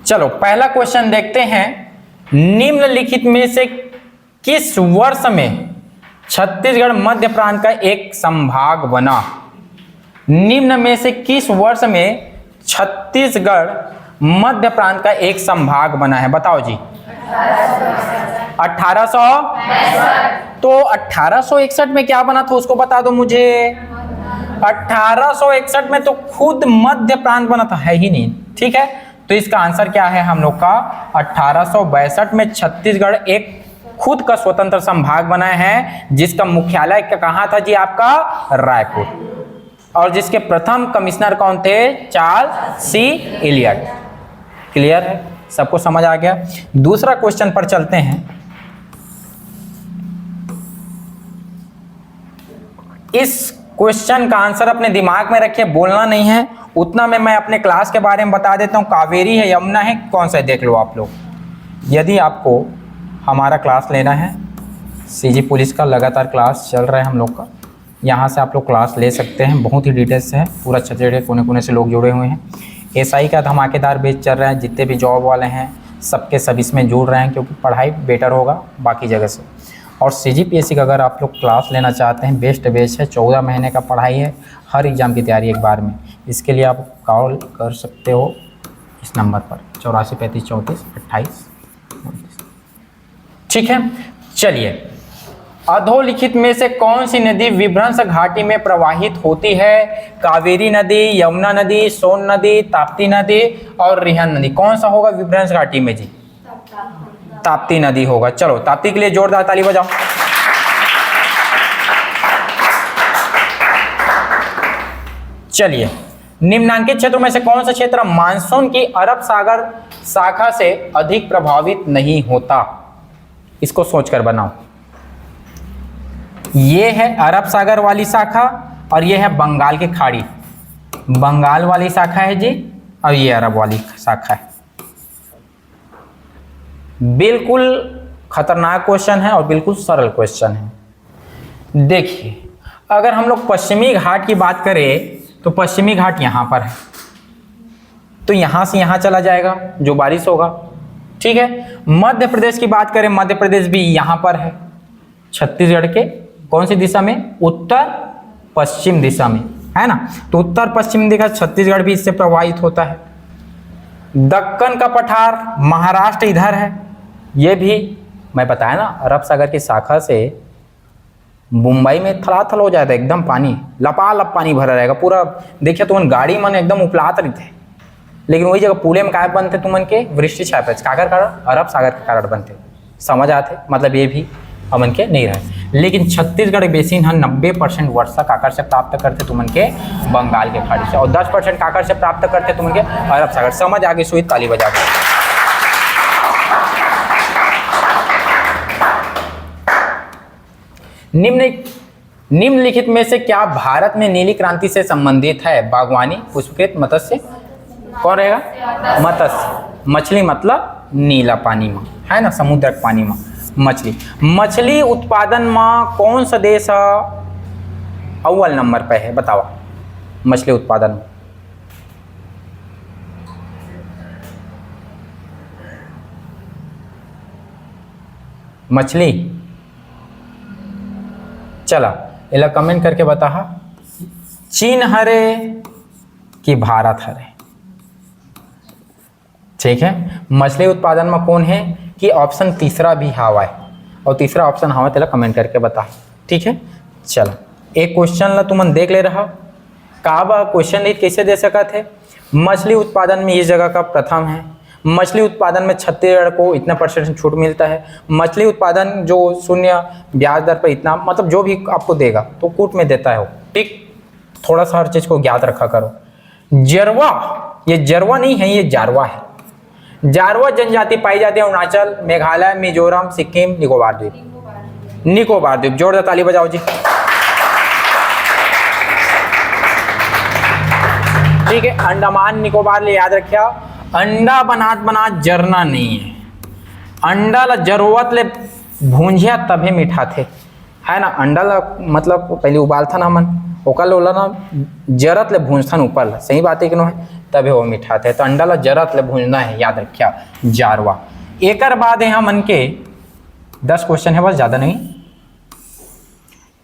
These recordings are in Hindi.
चलो पहला क्वेश्चन देखते हैं। निम्नलिखित में से किस वर्ष में छत्तीसगढ़ मध्य प्रांत का एक संभाग बना? निम्न में से किस वर्ष में छत्तीसगढ़ मध्य प्रांत का एक संभाग बना है? बताओ जी। 1861। तो 1861 में क्या बना था उसको बता दो मुझे। 1861 में तो खुद मध्य प्रांत बना था, है ही नहीं। ठीक है, तो इसका आंसर क्या है हम लोग का? 1862 में छत्तीसगढ़ एक खुद का स्वतंत्र संभाग बनाए हैं, जिसका मुख्यालय कहाँ था जी? आपका रायपुर। और जिसके प्रथम कमिश्नर कौन थे? चार्ल्स सी इलियट। क्लियर है, सबको समझ आ गया। दूसरा क्वेश्चन पर चलते हैं। इस क्वेश्चन का आंसर अपने दिमाग में रखिए, बोलना नहीं है उतना में। मैं अपने क्लास के बारे में बता देता हूँ। कावेरी है, यमुना है, कौन सा है देख लो आप लोग। यदि आपको हमारा क्लास लेना है, सीजी पुलिस का लगातार क्लास चल रहा है हम लोग का, यहाँ से आप लोग क्लास ले सकते हैं। बहुत ही डिटेल्स है, पूरा छत्तीसगढ़ कोने कोने से लोग जुड़े हुए हैं। एसआई का धमाकेदार बैच चल रहा है, जितने भी जॉब वाले हैं सबके सब इसमें जुड़ रहे हैं, क्योंकि पढ़ाई बेटर होगा बाकी जगह से। और सीजीपीएससी का अगर आप लोग क्लास लेना चाहते हैं, बेस्ट बैच है। 14 महीने का पढ़ाई है, हर एग्ज़ाम की तैयारी एक बार में। इसके लिए आप कॉल कर सकते हो इस नंबर पर 84 35 34 28 29। ठीक है, चलिए। अधोलिखित में से कौन सी नदी विभ्रंश घाटी में प्रवाहित होती है? कावेरी नदी, यमुना नदी, सोन नदी, ताप्ती नदी और रिहन नदी। कौन सा होगा विभ्रंश घाटी में जी? ताप्ती नदी होगा। चलो ताप्ती के लिए जोरदार ताली बजाओ। चलिए, निम्नांकित क्षेत्रों में से कौन सा क्षेत्र मानसून की अरब सागर शाखा से अधिक प्रभावित नहीं होता? इसको सोचकर बनाओ। ये है अरब सागर वाली शाखा और ये है बंगाल की खाड़ी। बंगाल वाली शाखा है जी और ये अरब वाली शाखा है। बिल्कुल खतरनाक क्वेश्चन है और बिल्कुल सरल क्वेश्चन है। देखिए, अगर हम लोग पश्चिमी घाट की बात करें तो पश्चिमी घाट यहाँ पर है, तो यहाँ से यहाँ चला जाएगा जो बारिश होगा। ठीक है, मध्य प्रदेश की बात करें, मध्य प्रदेश भी यहाँ पर है, छत्तीसगढ़ के कौन सी दिशा में? उत्तर पश्चिम दिशा में, है ना। तो उत्तर पश्चिम दिशा छत्तीसगढ़ भी इससे प्रभावित होता है। दक्कन का पठार महाराष्ट्र इधर है, ये भी मैं बताया ना, अरब सागर की शाखा से मुंबई में थलाथल हो जाता है, एकदम पानी लपालप पानी भरा रहेगा पूरा। देखिए तुमन गाड़ी मन एकदम उपलात रही थे, लेकिन वही जगह पुले में काय बनते तुमन के? वृष्टि छापे काकर कारण? अरब सागर के कारण बनते। समझ आते? मतलब ये भी अमन के नहीं रहे। लेकिन छत्तीसगढ़ बेसिन हम 90% वर्षा काकर से प्राप्त करते तुमन के? बंगाल के खाड़ी से। और 10% काकर से प्राप्त करते तुमन के? अरब सागर। समझ आगे सुई ताली बजा के। निम्नलिखित में से क्या भारत में नीली क्रांति से संबंधित है? बागवानी, पुष्पकृत, मत्स्य। कौन रहेगा? मत्स्य। मछली मतलब नीला पानी में, है ना, समुद्र के पानी में मछली। मछली उत्पादन में कौन सा देश अव्वल नंबर पे है? बताओ। मछली उत्पादन में मछली, चला इला कमेंट करके बता। चीन हरे कि भारत हरे? ठीक है, मछली उत्पादन में कौन है कि ऑप्शन तीसरा भी हवा है, और तीसरा ऑप्शन हवा तेला कमेंट करके बता। ठीक है, चल एक क्वेश्चन ला तुमन देख ले रहा का बा क्वेश्चन रीड कैसे दे सकत है? मछली उत्पादन में इस जगह का प्रथम है। मछली उत्पादन में छत्तीसगढ़ को इतना % छूट मिलता है। मछली उत्पादन जो 0 ब्याज दर पर इतना, मतलब जो भी आपको देगा तो कूट में देता है वो। ठीक, थोड़ा सा हर चीज को ज्ञात रखा करो। जरवा, ये जरवा नहीं है, ये जारवा है। जारवा जनजाति पाई जाती है अरुणाचल, मेघालय, मिजोरम, सिक्किम, निकोबार द्वीप। निकोबार द्वीप, जोरदार ताली बजाओ जी। ठीक है, अंडमान निकोबार ले याद रखिया। अंडा बनात जरना नहीं है। अंडा ला जरूरत ले भूंजिया तभी मीठा थे, है ना। अंडा ला मतलब पहले उबालता ना मन, ओकर लोला ना जरत ले भूंजथन ऊपर ला, सही बात है कि नहीं? तबे वो मीठा थे। तो अंडा ला जरत ले भूंजना है, याद रखिया 11वां। एकर बाद यहाँ मन के 10 क्वेश्चन है, बस ज्यादा नहीं।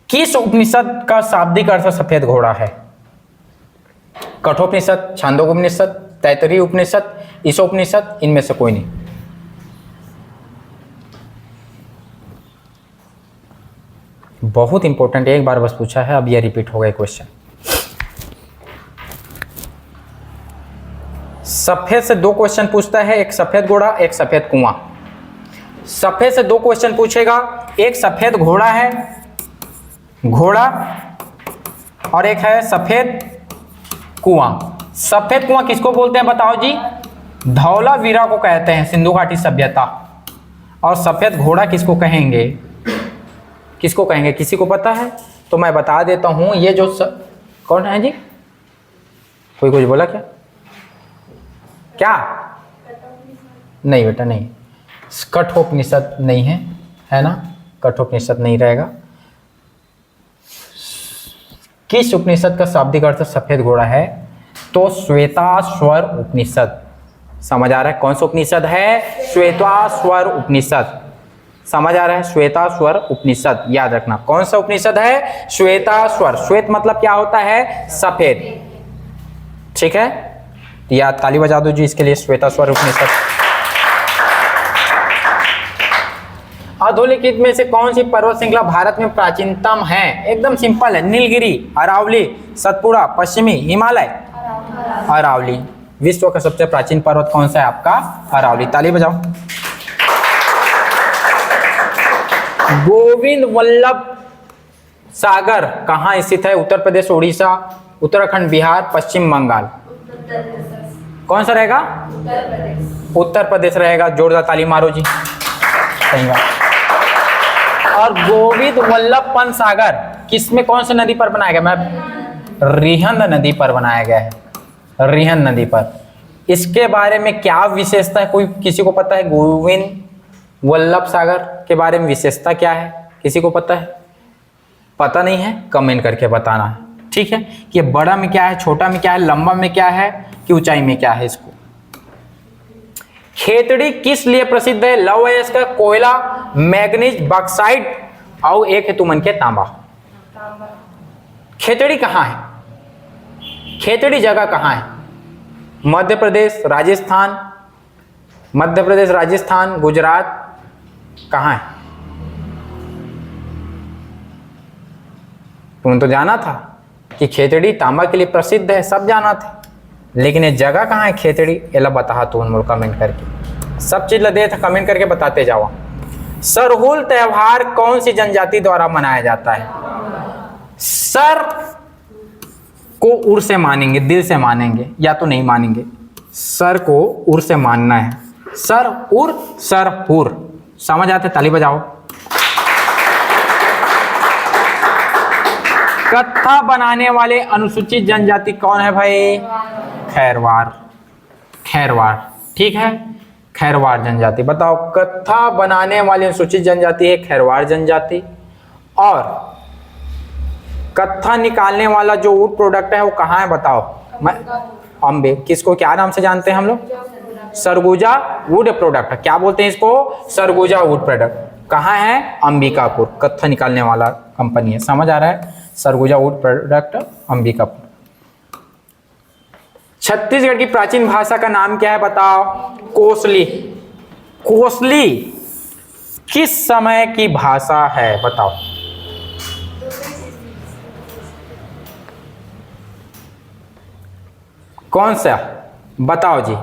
किस उपनिषद का शाब्दिक अर्थ सफेद घोड़ा है? कठोपनिषद, छांदोग्योपनिषद, तैत्तिरीय उपनिषद, ईशोपनिषद, इनमें से कोई नहीं। बहुत इंपॉर्टेंट, एक बार बस पूछा है, अब यह रिपीट हो गया क्वेश्चन। सफेद से 2 क्वेश्चन पूछता है, एक सफेद घोड़ा, एक सफेद कुआं। सफेद से 2 क्वेश्चन पूछेगा, एक सफेद घोड़ा है, घोड़ा, और एक है सफेद कुआं। सफेद कुआं किसको बोलते हैं बताओ जी? धौलावीरा को कहते हैं, सिंधु घाटी सभ्यता। और सफेद घोड़ा किसको कहेंगे? किसको कहेंगे? किसी को पता है? तो मैं बता देता हूं, ये जो कौन है जी? कोई कुछ बोला क्या? क्या? नहीं बेटा नहीं, कठोपनिषद नहीं है, है ना? कठोपनिषद नहीं रहेगा। किस उपनिषद का शाब्दिक अर्थ सफेद घोड़ा है? तो श्वेताश्वर उपनिषद। समझ आ रहा है कौन सा उपनिषद है? श्वेताश्वर उपनिषद। समझ आ रहा है? श्वेताश्वर उपनिषद, याद रखना। कौन सा उपनिषद है? श्वेताश्वर। श्वेत मतलब क्या होता है? सफेद, ठीक है? या ताली बजा दो जी इसके लिए, श्वेताश्वर उपनिषद। अधोलिखित में से कौन सी पर्वत श्रृंखला भारत में प्राचीनतम है? एकदम सिंपल है, नीलगिरी, अरावली, सतपुड़ा, पश्चिमी हिमालय, अरावली। विश्व का सबसे प्राचीन पर्वत कौन सा है आपका? अरावली। ताली बजाओ। गोविंद वल्लभ सागर कहाँ स्थित है? उत्तर प्रदेश, उड़ीसा, उत्तराखंड, बिहार, पश्चिम बंगाल। कौन सा रहेगा? उत्तर प्रदेश रहेगा। जोरदार ताली मारो जी, सही बात। और गोविंद वल्लभ पंत सागर किसमें, कौन सी नदी पर बनाया गया? मैं रिहंद नदी पर बनाया गया है, रिहंद नदी पर। इसके बारे में क्या विशेषता है? कोई किसी को पता है? गोविंद वल्लभ सागर के बारे में विशेषता क्या है? किसी को पता है? पता नहीं है? कमेंट करके बताना है, ठीक है? कि ये बड़ा में क्या है, छोटा में क्या है, लंबा में क्या है, कि ऊंचाई में क्या है? इसको खेतड़ी किस लिए प्रसिद्ध है? लौह अयस्क, कोयला, मैग्नीज, बॉक्साइट, और एक है तुमन के तांबा। खेतड़ी कहाँ है? खेतड़ी जगह कहाँ है? मध्य प्रदेश, राजस्थान, मध्य प्रदेश, राजस्थान, गुजरात, कहाँ है? तुम तो जाना था कि खेतड़ी तांबा के लिए प्रसिद्ध है, सब जाना था, लेकिन ये जगह कहाँ है खेतड़ी? एला बता तुम कमेंट करके, सब चीज दे था, कमेंट करके बताते जाओ। सरहुल त्योहार कौन सी जनजाति द्वारा मनाया जाता है? सर को उर से मानेंगे, दिल से मानेंगे, या तो नहीं मानेंगे। सर को उर से मानना है। सर उर, सर हुर। समझ आते? ताली बजाओ। कत्था बनाने वाले अनुसूचित जनजाति कौन है भाई? खैरवार। खैरवार, ठीक है? खैरवार जनजाति। बताओ, कत्था बनाने वाली अनुसूचित जनजाति है खैरवार जनजाति। और कत्था निकालने वाला जो वुड प्रोडक्ट है वो कहाँ है बताओ? मैं अम्बे। किसको क्या नाम से जानते हैं हम लोग? Surguja wood product. क्या बोलते हैं इसको? Surguja wood product. कहाँ है? अंबिकापुर। कत्था निकालने वाला कंपनी है। समझ आ रहा है? Surguja wood product, Ambikapur. छत्तीसगढ़ की प्राचीन भाषा का नाम क्या है बताओ? कोसली। कोसली किस समय की भाषा है बताओ? कौन सा बताओ जी?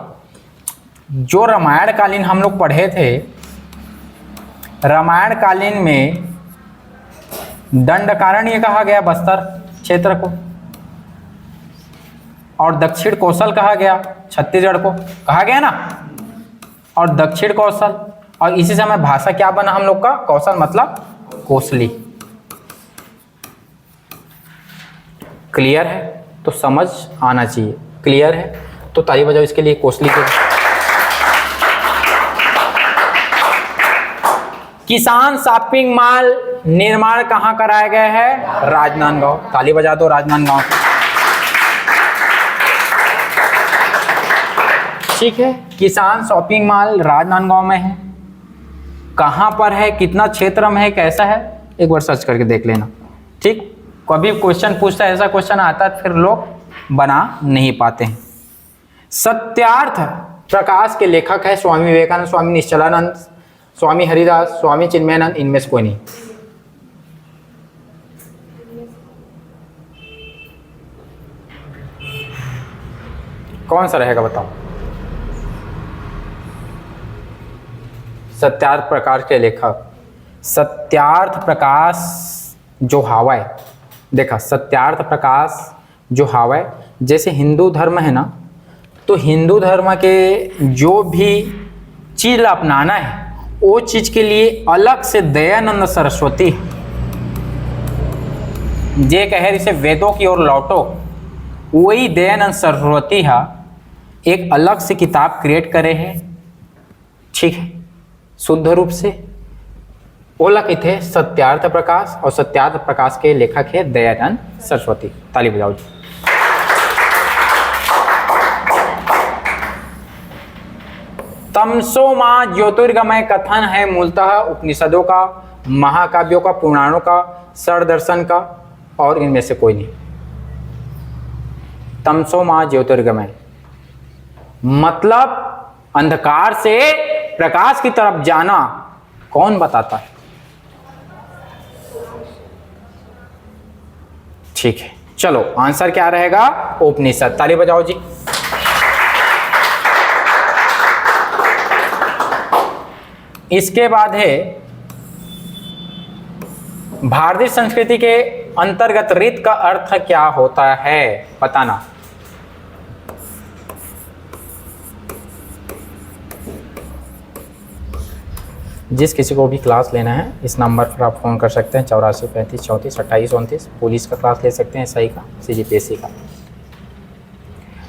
जो रामायण कालीन हम लोग पढ़े थे, रामायण कालीन में दंडकारण्य कहा गया बस्तर क्षेत्र को, और दक्षिण कौशल कहा गया छत्तीसगढ़ को, कहा गया ना? और दक्षिण कौशल, और इसी समय भाषा क्या बना हम लोग का? कौशल मतलब कोसली। क्लियर है? तो समझ आना चाहिए। क्लियर है? तो ताली बजाओ इसके लिए, कोसली के। किसान शॉपिंग मॉल निर्माण कहाँ कराया गया है? राजनांदगांव। ताली बजा दो राजनांदगांव। ठीक है, किसान शॉपिंग मॉल राजनांदगांव में है। कहाँ पर है, कितना क्षेत्र में है, कैसा है, एक बार सर्च करके देख लेना। ठीक, कभी क्वेश्चन पूछता है, ऐसा क्वेश्चन आता है फिर लोग बना नहीं पाते हैं। सत्यार्थ प्रकाश के लेखक है स्वामी विवेकानंद, स्वामी निश्चलानंद, स्वामी हरिदास, स्वामी चिन्मयानंद, इनमें से कोई नहीं। कौन सा रहेगा बताओ? सत्यार्थ प्रकाश के लेखक, सत्यार्थ प्रकाश जो हावा है, देखा सत्यार्थ प्रकाश जो हावा है, जैसे हिंदू धर्म है ना, तो हिंदू धर्म के जो भी चीज अपनाना है वो चीज के लिए अलग से दयानंद सरस्वती जे कहे इसे वेदों की ओर लौटो, वही दयानंद सरस्वती है एक अलग से किताब क्रिएट करे हैं। ठीक है, शुद्ध रूप से वो लिखित है सत्यार्थ प्रकाश, और सत्यार्थ प्रकाश के लेखक है दयानंद सरस्वती। ताली बजाओ जी। तमसो मां ज्योतिर्गमय कथन है मूलतः उपनिषदों का, महाकाव्यों का, पुराणों का, सर दर्शन का, और इनमें से कोई नहीं। तमसो मां ज्योतिर्गमय मतलब अंधकार से प्रकाश की तरफ जाना कौन बताता है? ठीक है, चलो आंसर क्या रहेगा? उपनिषद। ताली बजाओ जी। इसके बाद है भारतीय संस्कृति के अंतर्गत रीत का अर्थ क्या होता है, बताना। जिस किसी को भी क्लास लेना है इस नंबर पर आप फ़ोन कर सकते हैं, 84 35 34 28 29। पुलिस का क्लास ले सकते हैं, SI का, CGPSC का।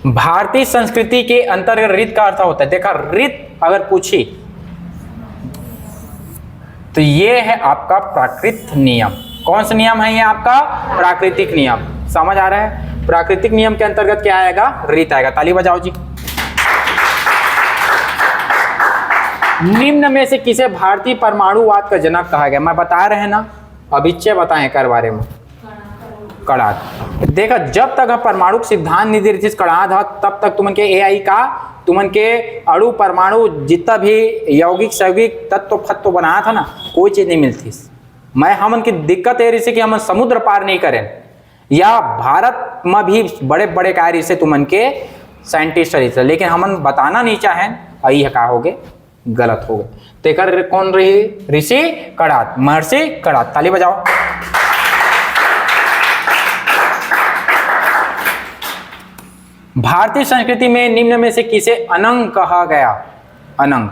भारतीय संस्कृति के अंतर्गत रीत का अर्थ होता है, देखा रीत अगर पूछी तो ये है आपका प्राकृतिक नियम। कौन सा नियम है ये? आपका प्राकृतिक नियम। समझ आ रहा है? प्राकृतिक नियम के अंतर्गत क्या आएगा? रीत आएगा। ताली बजाओ जी। निम्न में से किसे भारतीय परमाणुवाद का जनक कहा गया? मैं बता रहे हैं ना, अभिचय बताएं कर बारे में। कणाद। देखा जब तक परमाणु सिद्धांत निर्दिष्ट कणाद है तब तक तुमन के AI का, तुमन के अणु परमाणु जितना भी यौगिक सौगिक तत्व फत्व बनाया था ना, कोई चीज नहीं मिलती। मैं हमन की दिक्कत है इसे कि हम समुद्र पार नहीं करें, या भारत में भी बड़े बड़े कार्य से तुमन के साइंटिस्ट है, लेकिन हमन बताना नहीं चाहें, यही का हो गए गलत हो गए। तेकर कौन रही? ऋषि कणाद, महर्षि कणाद। ताली बजाओ। भारतीय संस्कृति में निम्न में से किसे अनंग कहा गया? अनंग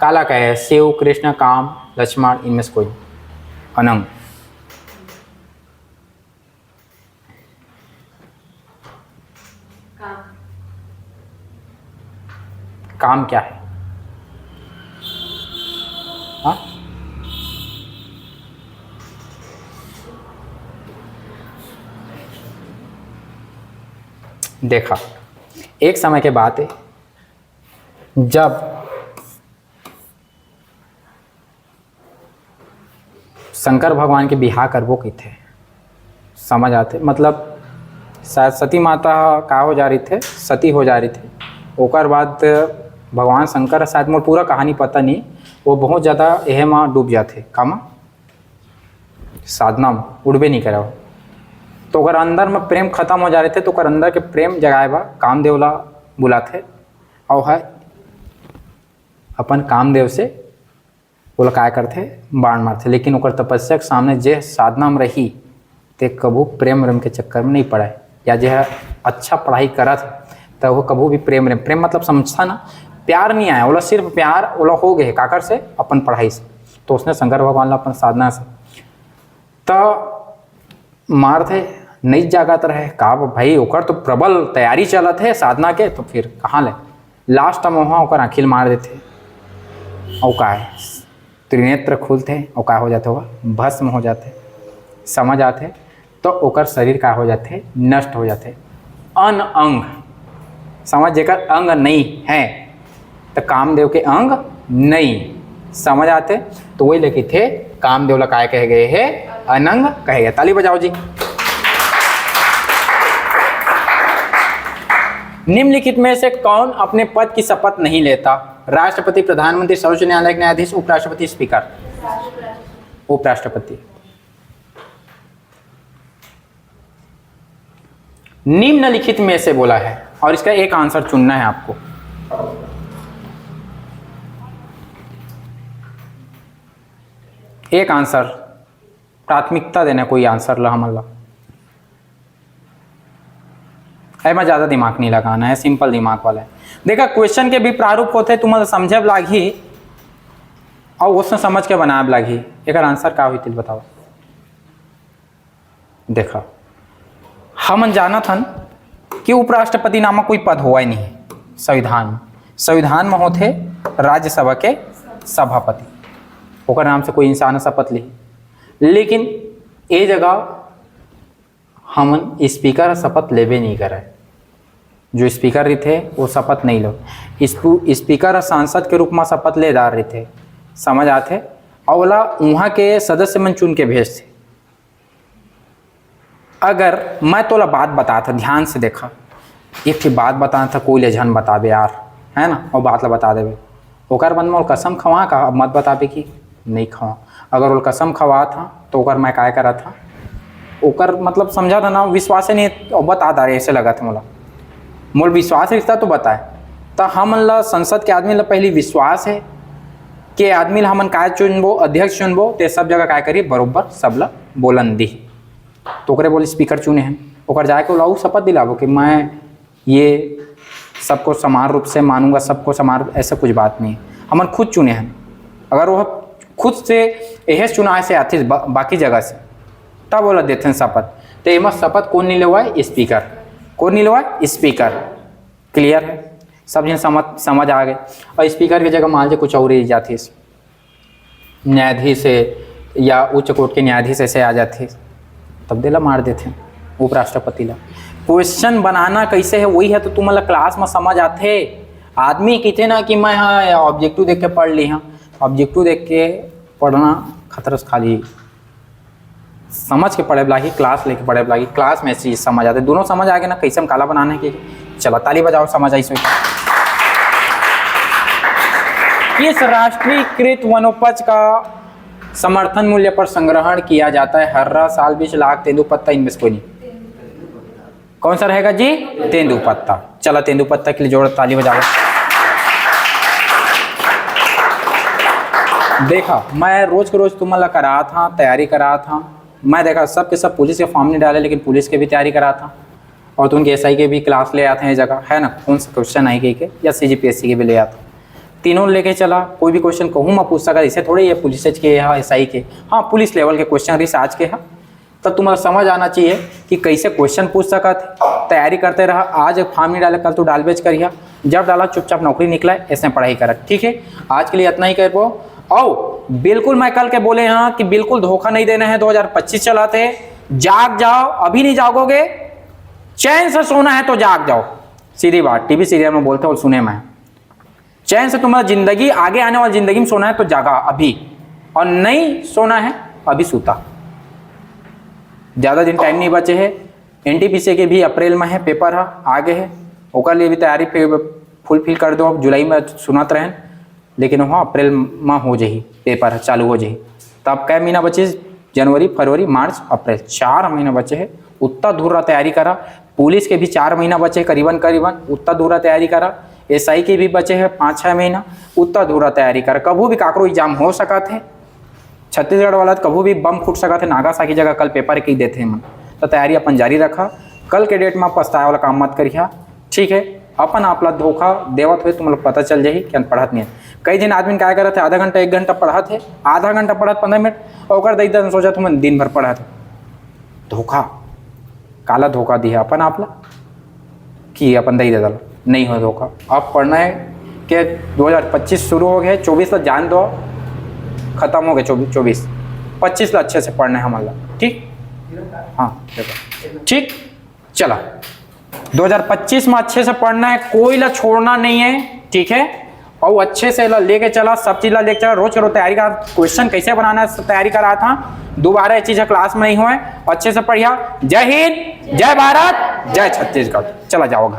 काला कहे, शिव, कृष्ण, काम, लक्ष्मण, इनमें से कोई। अनंग काम क्या है? हाँ? देखा एक समय के बात है जब शंकर भगवान के बिहार करबो की थे, समझ आते, मतलब शायद सती माता का हो जा रही थे, सती हो जा रही थी। ओकर बाद भगवान शंकर, शायद मोर पूरा कहानी पता नहीं, वो बहुत ज़्यादा यह माँ डूब जाते कामा साधना में, उड़बे नहीं करा। तो अगर अंदर में प्रेम खत्म हो जा रहे थे तो अगर अंदर के प्रेम जगाए बा कामदेवला बुलाते, और है अपन कामदेव से बोला काय करते, बाण मारते, लेकिन ओकर तपस्या के सामने जे साधना में रही ते कभू प्रेम रम के चक्कर में नहीं पड़ा है, या जे अच्छा पढ़ाई करा था तो वो कभू भी प्रेम मतलब समझा ना, प्यार नहीं आया, बोला सिर्फ प्यार बोला हो गए काकर से, अपन पढ़ाई से। तो उसने शंकर भगवान ला अपन साधना से तो मार थे, नहीं जागत रहे, कहा भाई ओकर तो प्रबल तैयारी चलत है साधना के, तो फिर कहाँ ले लास्ट में वहाँ ओकर आखिल मार देते। और का है त्रिनेत्र खुलते और का हो जाते होगा, भस्म हो जाते, समझ आते, तो ओकर शरीर का हो जाते, नष्ट हो जाते। अन अंग, समझ जेकर अंग नहीं है तो कामदेव के अंग नहीं, समझ आते, तो वही लेके थे कामदेव ला काय कहे गए है, अनंग कहे गए। ताली बजाओ जी। निम्नलिखित में से कौन अपने पद की शपथ नहीं लेता? राष्ट्रपति, प्रधानमंत्री, सर्वोच्च न्यायालय के न्यायाधीश, उपराष्ट्रपति, स्पीकर। उपराष्ट्रपति। निम्नलिखित में से बोला है और इसका एक आंसर चुनना है आपको। एक आंसर, प्राथमिकता देना कोई आंसर ला हमला। में ज़्यादा दिमाग नहीं लगाना है, सिंपल दिमाग वाला है। देखा क्वेश्चन के भी प्रारूप होते, तुम्हें समझे लागी और उसने समझ के बनाए लागी। एक आंसर का हुई तिल बताओ। देखा हम जाना था कि उपराष्ट्रपति नामक कोई पद हुआ ही नहीं संविधान। संविधान में होते राज्यसभा के सभापति, ओकर नाम से कोई इंसान शपथ ली। लेकिन ये जगह हम स्पीकर शपथ लेवे नहीं करे। जो स्पीकर रही थे वो शपथ नहीं लो, स्पीकर सांसद के रूप में शपथ ले डाल रहे थे, समझ आते, और बोला वहाँ के सदस्य मन चुन के भेजते। अगर मैं तोला बात बता था, ध्यान से देखा, एक की बात बताना था, कोई ले झन बताबे यार, है ना, और बात ला बता देवे। ओकर बंद में कसम खवा का मत बताबे की नहीं खवा। अगर वो कसम खवा था तो ओकर मैं काय करा था, ओकर मतलब समझा था ना, विश्वास नहीं और बता दा रहे, ऐसे लगा था मोला। मोल विश्वास रिश्ता तो बताए, तो हम ला संसद के आदमी ला पहले विश्वास है कि आदमी ला हमन काय चुनबो, अध्यक्ष चुनबो, ते सब जगह काय करिए बरोबर सब ला बोलन दी। तो ओकरे बोले स्पीकर चुने हैं, ओकर जाके लाऊ शपथ दिलाबो कि मैं ये सबको समान रूप से मानूंगा, सबको समान, ऐसा कुछ बात नहीं है, हमन खुद चुने हैं। अगर वह खुद से यह चुनाव से आते बाकी जगह से, तब बोला देते हैं शपथ। तो एम शपथ कौन नहीं लेवा है? स्पीकर। कौन नहीं लेवा है? स्पीकर। क्लियर है, सब जन समझ आ गए। और स्पीकर की जगह मान लीजिए कुछ और ही जाती, न्यायाधीश या उच्च कोर्ट के न्यायाधीश ऐसे आ जाते, तब देला मार देते हैं उपराष्ट्रपति ला। क्वेश्चन बनाना कैसे है वही है, तो तुम क्लास में समझ आते। आदमी कहते ना कि मैं हाँ ऑब्जेक्टिव देख के पढ़ ली, हाँ ऑब्जेक्टिव देख के पढ़ना खतरस, खाली समझ के पढ़े लागी, क्लास लेके पढ़े लागी, क्लास में चीज समझ आते। दोनों समझ आ गए ना कैसे हम काला बनाने के। चलो ताली बजाओ, समझ आई। किस राष्ट्रीयकृत वनोपज का समर्थन मूल्य पर संग्रहण किया जाता है हर साल? 20 लाख तेंदुपत्ता, इनमें से कोई नहीं। कौन सा रहेगा जी? तेंदुपत्ता। चलो तेंदुपत्ता के लिए जोड़ ताली बजाओ। देखा मैं रोज के रोज तुम्हारा करा था, तैयारी करा था। मैं देखा सब के सब पुलिस के फॉर्म नहीं डाले, लेकिन पुलिस के भी तैयारी करा था, और तो उनके एसआई के भी क्लास ले आते हैं जगह, है ना, कौन सा क्वेश्चन आई के या सीजीपीएससी के भी ले आता। तीनों लेके चला, कोई भी क्वेश्चन कहूँ मैं पूछ सका, इसे थोड़ी ये पुलिस के है, एसआई के, हाँ पुलिस लेवल के क्वेश्चन रिसर्च के है। तब तुम्हें समझ आना चाहिए कि कैसे क्वेश्चन पूछ सका थे। तैयारी करते रहा, आज फॉर्म नहीं डाले, कल तो डाल बेच करिए, जब डाला चुपचाप नौकरी निकला, ऐसे पढ़ाई करा। ठीक है, आज के लिए इतना ही कर पो। और बिल्कुल मैं कल के बोले हाँ कि बिल्कुल धोखा नहीं देना है। 2025 चलाते, जाग जाओ, अभी नहीं जागोगे, चैन से सोना है तो जाग जाओ। सीधी बात, टीवी सीरियल में बोलते हो, सुने मैं, चैन से तुम्हारा जिंदगी, आगे आने वाली जिंदगी में सोना है तो जागा अभी, और नहीं सोना है अभी सूता। ज़्यादा दिन टाइम नहीं बचे है। एनटीपीसी के भी अप्रैल में है पेपर है, आगे है, ओकर लिए भी तैयारी फुलफिल कर दो। जुलाई में सुनत रहें, लेकिन वहाँ अप्रैल में हो जाही पेपर है, चालू हो जाही। तब कै महीना बचे? जनवरी, फरवरी, मार्च, अप्रैल, 4 महीना बचे है। उतना दूर तैयारी करा। पुलिस के भी 4 महीना बचे करीबन करीबन, उतना दूर तैयारी करा। एसआई के भी बचे है 5-6 महीना, उतना दूर तैयारी करा। कभी भी काकरो एग्जाम हो सका थे, छत्तीसगढ़ वाला कभी भी बम फूट सका थे, नागासाकी जगह कल पेपर की देते हैं मन। तो तैयारी अपन जारी रखा, कल के डेट में पछताए वाला काम मत करिए। ठीक है, अपन आपला धोखा देवत हुए तुम लोग पता चल जाही कि पढ़त नहीं है। कई दिन आदमी क्या करे थे, आधा घंटा 1 घंटा पढ़त है, आधा घंटा पढ़त 15 मिनट, और दई सोचा तुम दिन भर पढ़ा थे। धोखा, काला धोखा दिया अपन आपला कि अपन दई दे डाला, नहीं हो धोखा। अब पढ़ना है कि 2025 शुरू हो गया, 24 तक जान दो, खत्म हो गए 24 25 अच्छे से पढ़ना है हमारा, ठीक। हाँ देखो ठीक, चला 2025 में अच्छे से पढ़ना है, कोई ला छोड़ना नहीं है, ठीक है। और वो अच्छे से लेके चला, सब चीज लेके चला, रोज करो तैयारी का, क्वेश्चन कैसे बनाना है तैयारी कर रहा था, दोबारा ये चीज क्लास में नहीं हुए, अच्छे से पढ़िया। जय हिंद, जय भारत, जय छत्तीसगढ़। चला जाओ घर।